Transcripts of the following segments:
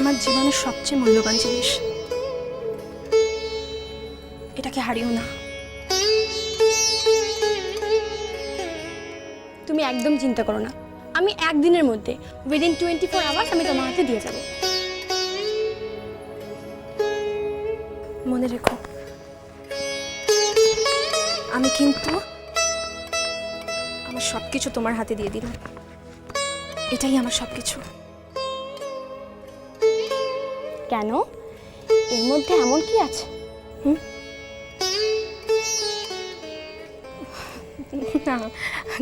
আমার জীবনের সবচেয়ে মূল্যবান জিনিস। এটাকে হারিও না। তুমি একদম চিন্তা করো না, আমি একদিনের মধ্যে উইদিন 24 আওয়ার্স আমি তোমার হাতে দিয়ে যাব। মনে রেখো, আমি কিন্তু আমার সবকিছু তোমার হাতে দিয়ে দিলাম। এটাই আমার সবকিছু। কেন? এর মধ্যে এমন কি আছে? না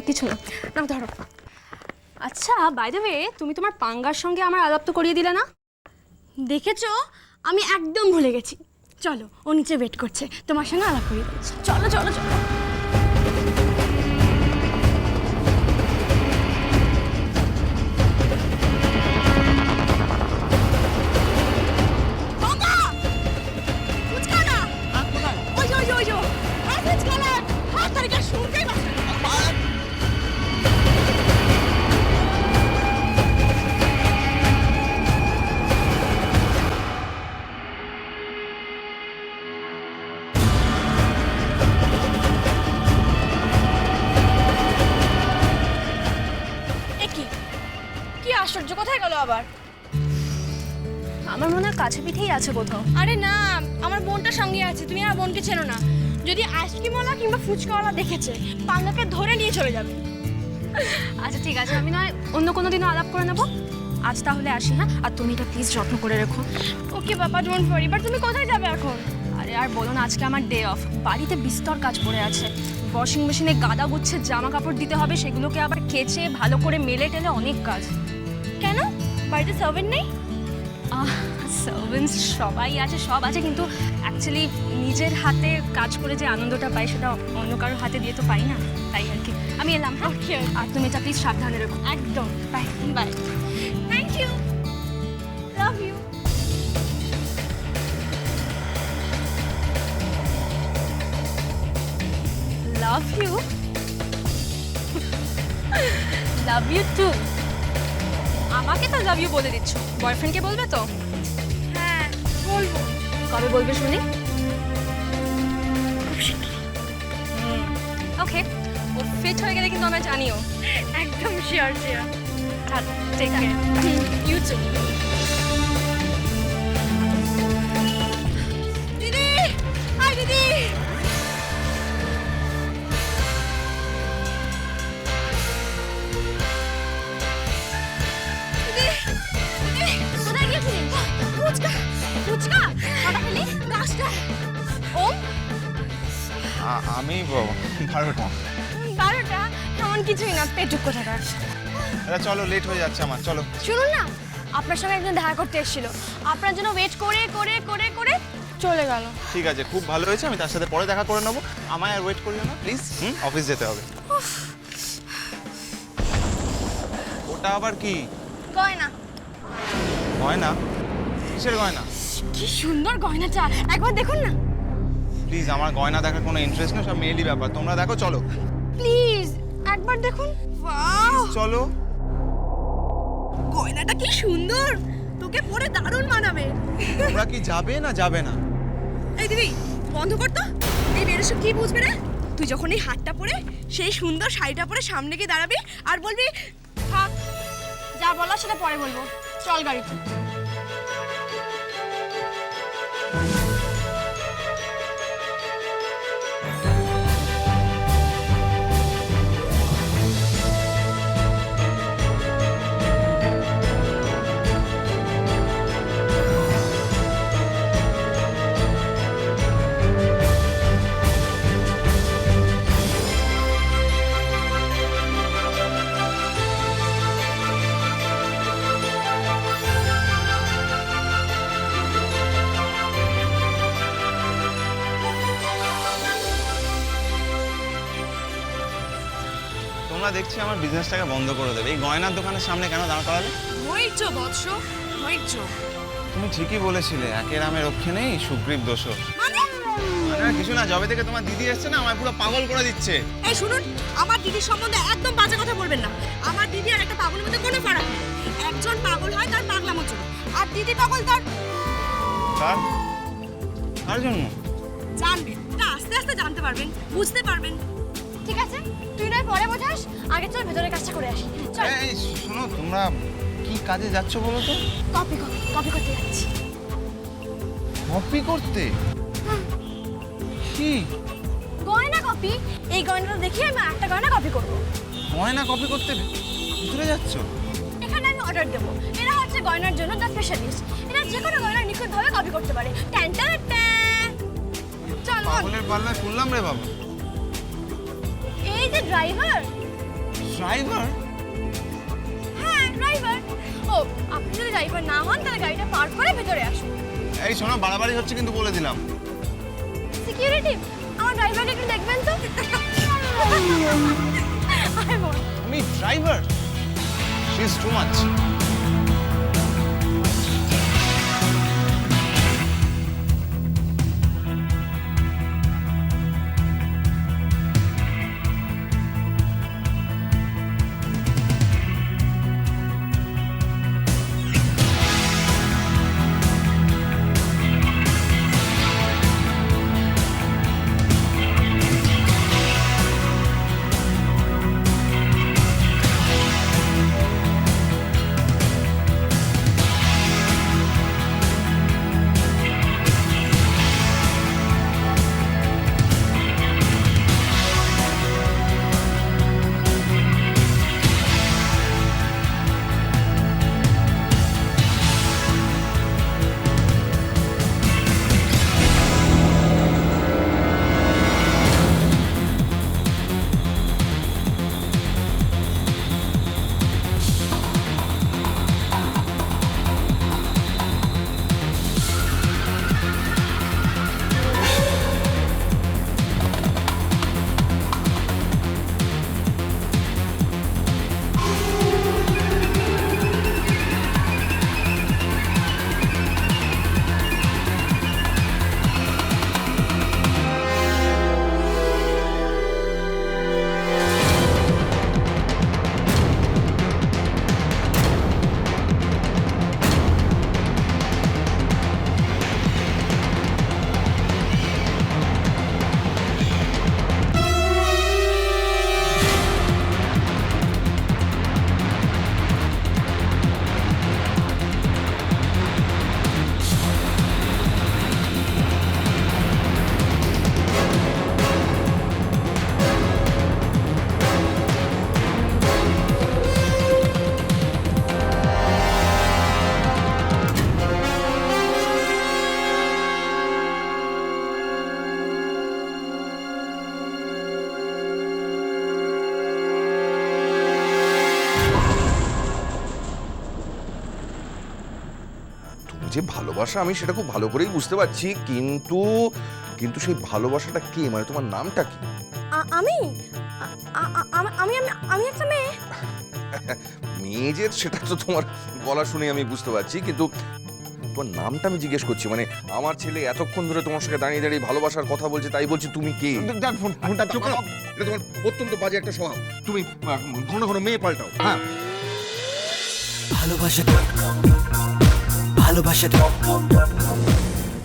কিছু না, না ধরো। আচ্ছা, বাই দ্য ওয়ে, তুমি তোমার পাঙ্গার সঙ্গে আমার আলাপ তো করিয়ে দিলে না? দেখেছো, আমি একদম ভুলে গেছি। চলো, ও নিচে ওয়েট করছে, তোমার সঙ্গে আলাপ করিয়ে দিচ্ছি। চলো চলো চলো। আশ্চর্য, কোথায় গেল আবার? আমার মনে হয় কাছে পিঠেই আছে কোথাও। আরে না, আমার বোনটার সঙ্গে আছে। তুমি আমার বোনকে চেনো না? যদি আইসক্রিমওয়ালা কিংবা ফুচকাওয়ালা দেখেছে, পাঙ্গাকে ধরে নিয়ে চলে যাবে। আচ্ছা ঠিক আছে, আমি নয় অন্য কোনো দিনও আলাপ করে নেবো। আজ তাহলে আসি, হ্যাঁ? আর তুমি এটা প্লিজ যত্ন করে রেখো। ওকে বাবা, ডোন্ট ওয়ারি। বাট তুমি কোথায় যাবে এখন? আরে আর বলো না, আজকে আমার ডে অফ। বাড়িতে বিস্তর কাজ পড়ে আছে। ওয়াশিং মেশিনে গাদা গুচ্ছের জামা কাপড় দিতে হবে, সেগুলোকে আবার কেচে ভালো করে মেলে টেলে অনেক কাজ। কেন বাড়িতে সার্ভেন্ট নেই? সার্ভেন্টস সবাই আছে, সব আছে, কিন্তু অ্যাকচুয়ালি নিজের হাতে কাজ করে যে আনন্দটা পাই সেটা অন্য কারোর হাতে দিয়ে তো পাই না, তাই আর কি। আমি এলাম, হ্যাঁ? আর তুমি এটা প্লিজ সাবধানে রেখো। একদম। Bye bye. Thank you, love you. Love you, love you too. আমাকে তো লাভ ইউ বলে দিচ্ছ, বয়ফ্রেন্ডকে বলবে তো? হ্যাঁ বলবো। কবে বলবে শুনি? ওকে, ও ফিট হয়ে গেলে কিন্তু আমায় জানিও। একদম sure sure. Take care. You too. দিদি, হাই দিদি। আমি 12টা। 12টা? এমন কিছুই না, পেটুক কোথাকার। আরে চলো, লেট হয়ে যাচ্ছে আমার, চলো। শুনুন না, আপনার সঙ্গে একজন দেখা করতে এসেছিল, আপনার জন্য ওয়েট করে করে করে করে চলে গেল। ঠিক আছে, খুব ভালো হয়েছে, আমি তার সাথে পরে দেখা করে নেবো। আমায় আর ওয়েট করিও না প্লিজ। অফিস যেতে হবে। ওটা আবার কি? গয়না। গয়না? কিসের গয়না? কি সুন্দর গয়না, চা একবার দেখুন না প্লিজ। আমার গয়না দেখার কোনো ইন্টারেস্ট নেই, সব মেয়েলি ব্যাপার। তোমরা দেখো, চলো প্লিজ, একবার দেখুন। ওয়াও, চলো। গয়নাটা কি সুন্দর, তোকে পরে দারুণ মানাবে। তোমরা কি যাবে না যাবে না? এই দিদি, বন্ধ কর তো। এই মেয়েরা সব কি বুঝবে রে? তুই যখন এই হাতটা পরে, সেই সুন্দর শাড়িটা পরে সামনে গিয়ে দাঁড়াবি আর বলবি, থাক, যা বলা সেটা পরে বলবো, চল গাড়িতে। তোমরা দেখছি আমার বিজনেসটাকে বন্ধ করে দেবে। এই গয়নার দোকানের সামনে কেন দাঁড় করালে? ধৈর্য বৎস, ধৈর্য। তুমি ঠিকই বলেছিলে, একের আমের রক্ষে নেই, সুগ্রীব দোষর। মানে কিছু না, যবে থেকে তোমার দিদি এসছে না, আমায় পুরো পাগল করে দিচ্ছে। এই শুনুন, আমার দিদির সম্বন্ধে একদম বাজে কথা বলবেন না। আমার দিদি আর একটা পাগলের মধ্যে কোনো ফারাক নেই। একজন পাগল হয় তার পাগলামোর জন্য, আর দিদি পাগল তার কার কার জন্য? জানবেন না, আস্তে আস্তে জানতে পারবেন, বুঝতে পারবেন। ঠিক আছে, তুই নয় পরে বোঝাস, আগে চল ভেতরে কাজটা করে আসি। চল। এই শোনো, তোমরা কি কাজে যাচ্ছ বলো তো? কপি কপি কপি করতে যাচ্ছি। কপি করতে? কি গয়না কপি? এই গয়নাটা দেখি আমি একটা গয়না কপি করবো। গয়না কপি করতে ভিতরে যাচ্ছ? এখানে আমি অর্ডার দেবো। এরা হচ্ছে গয়নার জন্য দ্য স্পেশালিস্ট। এরা যে কোনো গয়না নিখুঁতভাবে কপি করতে পারে। Tan tan tan. চল মন। পাগলের পাল্লায় শুনলাম রে বাবা। এই যে ড্রাইভার। ড্রাইভার? হ্যাঁ ড্রাইভার। ও, আপনি যদি ড্রাইভার না হন তাহলে গাড়িটা পার্ক করে ভেতরে আসুন। এই শোনো, বাড়াবাড়ি হচ্ছে কিন্তু বলে দিলাম। সিকিউরিটি, আমার ড্রাইভারকে একটু দেখবেন তো। আরে মন। আমি driver? She is too much. যে ভালোবাসা আমি সেটা খুব ভালো করেই বুঝতে পারছি, কিন্তু কিন্তু সেই ভালোবাসাটা কি, মানে তোমার নামটা কি? আমি আমি আমি একটা মেয়ে। মেয়ে যে সেটা তো তোমার গলা শুনে আমি বুঝতে পারছি, কিন্তু তোমার নামটা আমি জিজ্ঞেস করছি। মানে আমার ছেলে এতক্ষণ ধরে তোমার সঙ্গে দাঁড়িয়ে দাঁড়িয়ে ভালোবাসার কথা বলছে, তাই বলছি তুমি কে? ফোনটা চুপ করো। এটা তোমার অত্যন্ত বাজে একটা স্বভাব। তুমি ঘন ঘন মেয়ে পাল্টাও। হ্যাঁ, ভালোবাসা ভালোবাসা